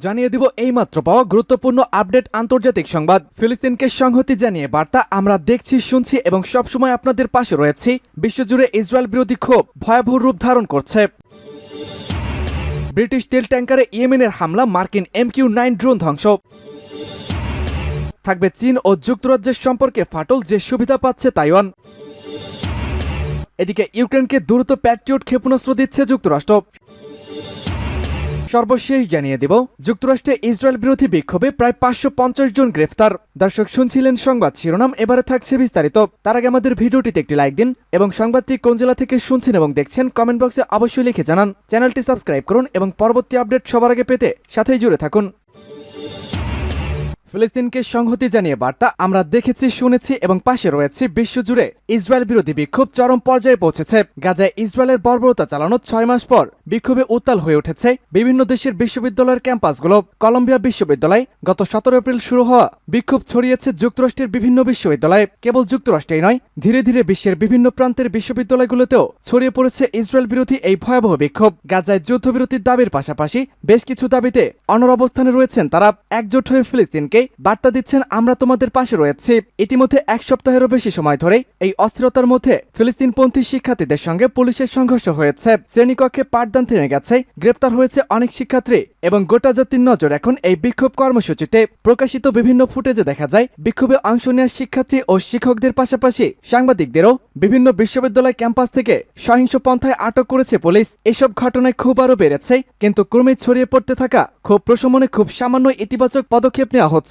জানিয়ে দিব এইমাত্র পাওয়া গুরুত্বপূর্ণ আপডেট আন্তর্জাতিক সংবাদ। ফিলিস্তিনকে সংহতি জানিয়ে বার্তা আমরা দেখছি, শুনছি এবং সবসময় আপনাদের পাশে রয়েছি। বিশ্বজুড়ে ইসরায়েল বিরোধী ক্ষোভ ভয়াবহ রূপ ধারণ করছে। ব্রিটিশ তেল ট্যাঙ্কারে ইয়েমেনের হামলা, মার্কিন MQ-9 ড্রোন ধ্বংস। থাকবে চীন ও যুক্তরাজ্যের সম্পর্কে ফাটল, যে সুবিধা পাচ্ছে তাইওয়ান। এদিকে ইউক্রেনকে দ্রুত প্যাট্রিয়ট ক্ষেপণাস্ত্র দিচ্ছে যুক্তরাষ্ট্র। সর্বশেষ জানিয়ে দেব, যুক্তরাষ্ট্রে ইসরায়েল বিরোধী বিক্ষোভে প্রায় 550 জন গ্রেফতার। দর্শক, শুনছিলেন সংবাদ শিরোনাম, এবারে থাকছে বিস্তারিত। তার আগে আমাদের ভিডিওটিতে একটি লাইক দিন এবং সংবাদটি কোন জেলা থেকে শুনছেন এবং দেখছেন কমেন্ট বক্সে অবশ্যই লিখে জানান। চ্যানেলটি সাবস্ক্রাইব করুন এবং পরবর্তী আপডেট সবার আগে পেতে সাথেই জুড়ে থাকুন। ফিলিস্তিনকে সংহতি জানিয়ে বার্তা আমরা দেখেছি, শুনেছি এবং পাশে রয়েছে। বিশ্বজুড়ে ইসরায়েল বিরোধী বিক্ষোভ চরম পর্যায়ে পৌঁছেছে। গাজায় ইসরায়েলের বর্বরতা চালানোর 6 মাস পর বিক্ষোভে উত্তাল হয়ে উঠেছে বিভিন্ন দেশের বিশ্ববিদ্যালয়ের ক্যাম্পাসগুলো। কলম্বিয়া বিশ্ববিদ্যালয়ে গত 17 এপ্রিল শুরু হওয়া বিক্ষোভ ছড়িয়েছে যুক্তরাষ্ট্রের বিভিন্ন বিশ্ববিদ্যালয়ে। কেবল যুক্তরাষ্ট্রেই নয়, ধীরে ধীরে বিশ্বের বিভিন্ন প্রান্তের বিশ্ববিদ্যালয়গুলোতেও ছড়িয়ে পড়েছে ইসরায়েল বিরোধী এই ভয়াবহ বিক্ষোভ। গাজায় যুদ্ধবিরতির দাবির পাশাপাশি বেশ কিছু দাবিতে অনড় অবস্থানে রয়েছেন তারা। একজোট হয়ে ফিলিস্তিনকে বার্তা দিচ্ছেন, আমরা তোমাদের পাশে রয়েছি। ইতিমধ্যে 1 সপ্তাহেরও বেশি সময় ধরে এই অস্থিরতার মধ্যে ফিলিস্তিনপন্থী শিক্ষার্থীদের সঙ্গে পুলিশের সংঘর্ষ হয়েছে। শ্রেণীকক্ষে পাঠদান থেমে গেছে, গ্রেপ্তার হয়েছে অনেক শিক্ষার্থী এবং গোটা জাতির নজর এখন এই বিক্ষোভ কর্মসূচিতে। প্রকাশিত বিভিন্ন ফুটেজে দেখা যায় বিক্ষোভে অংশ নেওয়া শিক্ষার্থী ও শিক্ষকদের পাশাপাশি সাংবাদিকদেরও বিভিন্ন বিশ্ববিদ্যালয় ক্যাম্পাস থেকে সহিংস পন্থায় আটক করেছে পুলিশ। এসব ঘটনায় ক্ষোভ আরও বেড়েছে, কিন্তু ক্রমে ছড়িয়ে পড়তে থাকা ক্ষোভ প্রশমনে খুব সামান্য ইতিবাচক পদক্ষেপ নেওয়া হচ্ছে।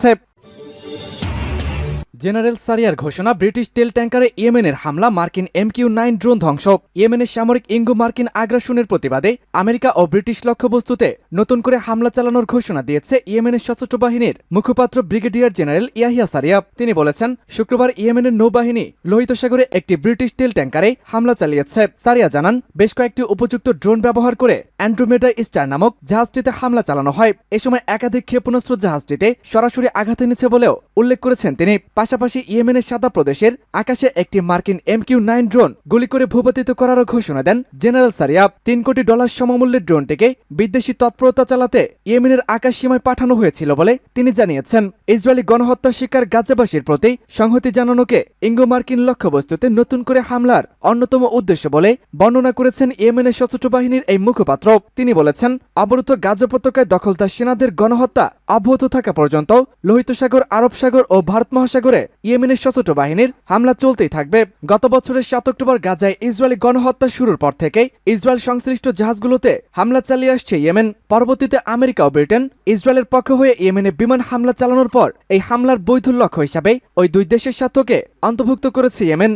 জেনারেল সারিয়ার ঘোষণা, ব্রিটিশ তেল ট্যাঙ্কারে ইয়েমেনের হামলা, মার্কিন MQ-9 ড্রোন ধ্বংস। ইয়েমেনের সামরিক ইঙ্গু মার্কিন আগ্রাসনের প্রতিবাদে আমেরিকা ও ব্রিটিশ লক্ষ্যবস্তুতে নতুন করে হামলা চালানোর ঘোষণা দিয়েছে ইয়েমেনের সশস্ত্র বাহিনীর মুখপাত্র ব্রিগেডিয়ার জেনারেল ইয়াহিয়া সারিয়া। তিনি বলেছেন, শুক্রবার ইয়েমেনের নৌবাহিনী লোহিত সাগরে একটি ব্রিটিশ তেল ট্যাঙ্কারে হামলা চালিয়েছে। সারিয়া জানান, বেশ কয়েকটি উপযুক্ত ড্রোন ব্যবহার করে অ্যান্ড্রোমেডা স্টার নামক জাহাজটিতে হামলা চালানো হয়। এ সময় একাধিক ক্ষেপণাস্ত্র জাহাজটিতে সরাসরি আঘাত এনেছে বলেও উল্লেখ করেছেন তিনি। পাশাপাশি ইয়েমেনের সাদা প্রদেশের আকাশে একটি মার্কিন MQ-9 ড্রোন গুলি করে ভূপাতিত করারও ঘোষণা দেন জেনারেল সারিয়া। $3 কোটি সমমূল্যের ড্রোনটিকে বিদেশি তৎপরতা চালাতে ইয়েমেনের আকাশ সীমায় পাঠানো হয়েছিল বলে তিনি জানিয়েছেন। ইসরায়েলি গণহত্যা শিকার গাজাবাসীর প্রতি সংহতি জানানোকে ইঙ্গো মার্কিন লক্ষ্যবস্তুতে নতুন করে হামলার অন্যতম উদ্দেশ্য বলে বর্ণনা করেছেন ইয়েমেনের সশস্ত্র বাহিনীর এই মুখপাত্র। তিনি বলেছেন, অবরুদ্ধ গাজা উপত্যকায় দখলদার সেনাদের গণহত্যা অব্যাহত থাকা পর্যন্ত লোহিত সাগর, আরব সাগর ও ভারত মহাসাগরে ইয়েমেনের সশস্ত্র বাহিনীর হামলা চলতেই থাকবে। গত বছরের 7 অক্টোবর গাজায় ইসরায়েলি গণহত্যা শুরুর পর থেকে ইসরায়েল সংশ্লিষ্ট জাহাজগুলোতে হামলা চালিয়ে আসছে ইয়েমেন। পরবর্তীতে আমেরিকা ও ব্রিটেন ইসরায়েলের পক্ষ হয়ে ইয়েমেনে বিমান হামলা চালানোর পর এই হামলার বৈধ লক্ষ্য হিসাবে ওই দুই দেশের স্বার্থকে অন্তর্ভুক্ত করেছে ইয়েমেন।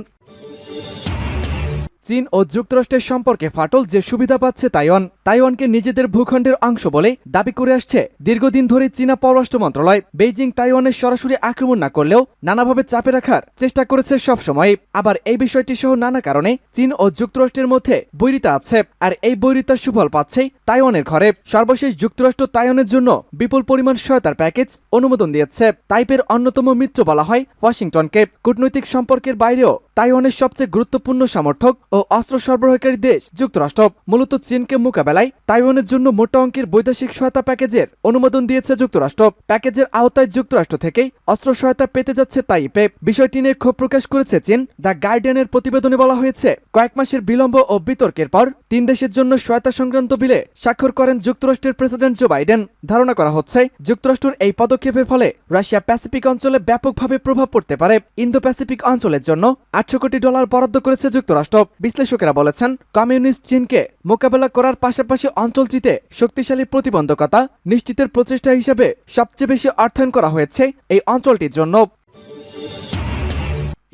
চীন ও যুক্তরাষ্ট্রের সম্পর্কে ফাটল, যে সুবিধা পাচ্ছে তাইওয়ান। তাইওয়ানকে নিজেদের ভূখণ্ডের অংশ বলে দাবি করে আসছে দীর্ঘদিন ধরে চীনা পররাষ্ট্র মন্ত্রণালয়। বেইজিং তাইওয়ানের সরাসরি আক্রমণ না করলেও নানাভাবে চাপে রাখার চেষ্টা করেছে সবসময়। আবার এই বিষয়টি সহ নানা কারণে চীন ও যুক্তরাষ্ট্রের মধ্যে বৈরিতা আছে, আর এই বৈরিতার সুফল পাচ্ছে তাইওয়ানের ঘরে। সর্বশেষ যুক্তরাষ্ট্র তাইওয়ানের জন্য বিপুল পরিমাণ সহায়তার প্যাকেজ অনুমোদন দিয়েছে। তাইপের অন্যতম মিত্র বলা হয় ওয়াশিংটনকে। কূটনৈতিক সম্পর্কের বাইরেও তাইওয়ানের সবচেয়ে গুরুত্বপূর্ণ সমর্থক ও অস্ত্র সরবরাহকারী দেশ যুক্তরাষ্ট্র। মূলত চীনকে মোকাবেলায় তাইওয়ানের জন্য মোটা অঙ্কের বৈদেশিক সহায়তা প্যাকেজের অনুমোদন দিয়েছে যুক্তরাষ্ট্র। প্যাকেজের আওতায় যুক্তরাষ্ট্র থেকে অস্ত্র সহায়তা পেতে যাচ্ছে তাইপে। বিষয়টি নিয়ে ক্ষোভ প্রকাশ করেছে চীন। দ্য গার্ডিয়ানের প্রতিবেদনে বলা হয়েছে, কয়েক মাসের বিলম্ব ও বিতর্কের পর 3 দেশের জন্য সহায়তা সংক্রান্ত বিলে স্বাক্ষর করেন যুক্তরাষ্ট্রের প্রেসিডেন্ট জো বাইডেন। ধারণা করা হচ্ছে যুক্তরাষ্ট্রের এই পদক্ষেপের ফলে রাশিয়া প্যাসিফিক অঞ্চলে ব্যাপকভাবে প্রভাব পড়তে পারে। ইন্দো প্যাসিফিক অঞ্চলের জন্য $800 কোটি বরাদ্দ করেছে যুক্তরাষ্ট্র। বিশ্লেষকেরা বলেছেন, কমিউনিস্ট চীনকে মোকাবেলা করার পাশাপাশি অঞ্চলটিতে শক্তিশালী প্রতিবন্ধকতা নিশ্চিতের প্রচেষ্টা হিসেবে সবচেয়ে বেশি অর্থায়ন করা হয়েছে এই অঞ্চলটির জন্য।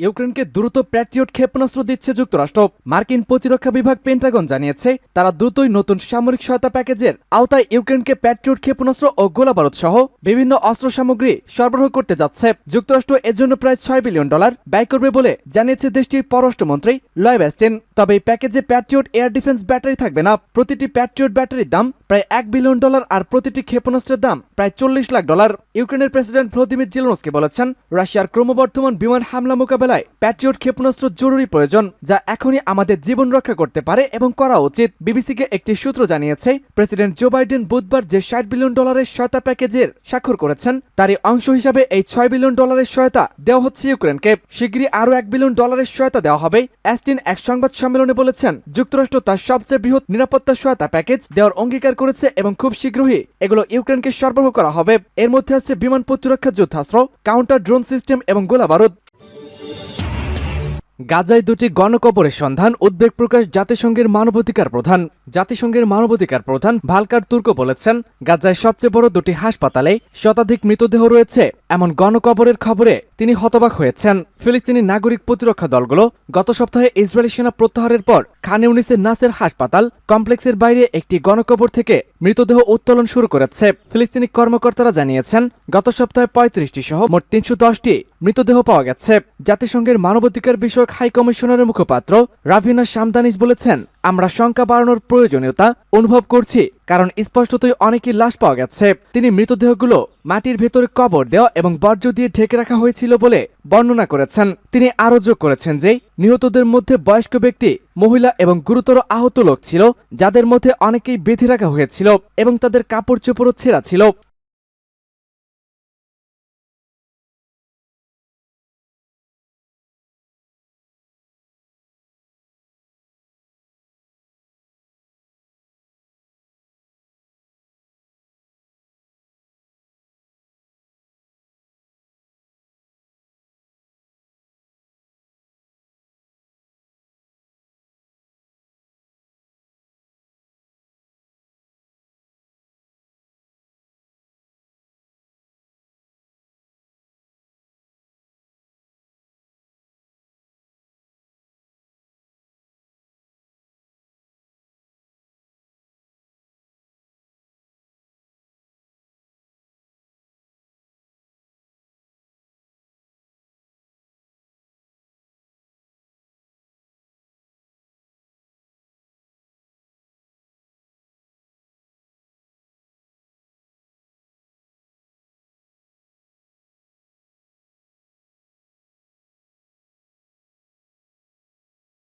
ইউক্রেনকে দ্রুত প্যাট্রিয়ট ক্ষেপণাস্ত্র দিচ্ছে যুক্তরাষ্ট্র। মার্কিন প্রতিরক্ষা বিভাগ পেন্টাগন জানিয়েছে, তারা দ্রুতই নতুন সামরিক সহায়তা প্যাকেজের আওতায় ইউক্রেনকে প্যাট্রিয়ট ক্ষেপণাস্ত্র ও গোলাবারুদ সহ বিভিন্ন অস্ত্র সামগ্রী সরবরাহ করতে যাচ্ছে। যুক্তরাষ্ট্র এজন্য প্রায় $6 বিলিয়ন ব্যয় করবে বলে জানিয়েছে দেশটির পররাষ্ট্রমন্ত্রী লয়েড অস্টিন। তবে এই প্যাকেজে প্যাট্রিয়ট এয়ার ডিফেন্স ব্যাটারি থাকবে না। প্রতিটি প্যাট্রিয়ট ব্যাটারির দাম প্রায় $1 বিলিয়ন আর প্রতিটি ক্ষেপণাস্ত্রের দাম প্রায় $40 লাখ। ইউক্রেনের প্রেসিডেন্ট ভ্লাদিমির জেলেনস্কি বলেছেন, রাশিয়ার ক্রমবর্ধমান বিমান হামলা মোকাবেলা মোকাবেলায় প্যাট্রিয়ট ক্ষেপণাস্ত্র জরুরি প্রয়োজন, যা এখনই আমাদের জীবন রক্ষা করতে পারে এবং করা উচিত। বিবিসিকে একটি সূত্র জানিয়েছে, প্রেসিডেন্ট জো বাইডেন বুধবার যে $60 বিলিয়ন সহায়তা প্যাকেজের স্বাক্ষর করেছেন তারই অংশ হিসাবে এই $6 বিলিয়ন সহায়তা দেওয়া হচ্ছে ইউক্রেনকে। শিগগিরই আরও $1 বিলিয়ন সহায়তা দেওয়া হবে। অ্যাস্টিন এক সংবাদ সম্মেলনে বলেছেন, যুক্তরাষ্ট্র তার সবচেয়ে বৃহৎ নিরাপত্তা সহায়তা প্যাকেজ দেওয়ার অঙ্গীকার করেছে এবং খুব শীঘ্রই এগুলো ইউক্রেনকে সরবরাহ করা হবে। এর মধ্যে আছে বিমান প্রতিরক্ষা যুদ্ধাস্ত্র, কাউন্টার ড্রোন সিস্টেম এবং গোলাবারুদ। গাজায় দুটি গণকবরের সন্ধান, উদ্বেগ প্রকাশ জাতিসংঘের মানবাধিকার প্রধান ভালকার তুর্ক বলেছেন, গাজায় সবচেয়ে বড় দুটি হাসপাতালে শতাধিক মৃতদেহ রয়েছে এমন গণকবরের খবরে তিনি হতবাক হয়েছেন। ফিলিস্তিনি নাগরিক প্রতিরক্ষা দলগুলো গত সপ্তাহে ইসরায়েলি সেনা প্রত্যাহারের পর খান ইউনিসের নাসের হাসপাতাল কমপ্লেক্সের বাইরে একটি গণকবর থেকে মৃতদেহ উত্তোলন শুরু করেছে। ফিলিস্তিনি কর্মকর্তারা জানিয়েছেন, গত সপ্তাহে 35টি সহ মোট 310টি মৃতদেহ পাওয়া গেছে। জাতিসংঘের মানবাধিকার বিষয়ক হাই কমিশনারের মুখপাত্র রাভিনা শামদানিস বলেছেন, আমরা শঙ্কা বাড়ানোর প্রয়োজনীয়তা অনুভব করছি, কারণ স্পষ্টতই অনেকই লাশ পাওয়া গেছে। তিনি মৃতদেহগুলো মাটির ভেতরে কবর দেওয়া এবং বর্জ্য দিয়ে ঢেকে রাখা হয়েছিল বলে বর্ণনা করেছেন। তিনি আরও যোগ করেছেন যে নিহতদের মধ্যে বয়স্ক ব্যক্তি, মহিলা এবং গুরুতর আহত লোক ছিল, যাদের মধ্যে অনেকেই বেঁধে রাখা হয়েছিল এবং তাদের কাপড় চোপড়ও ছেঁড়া ছিল।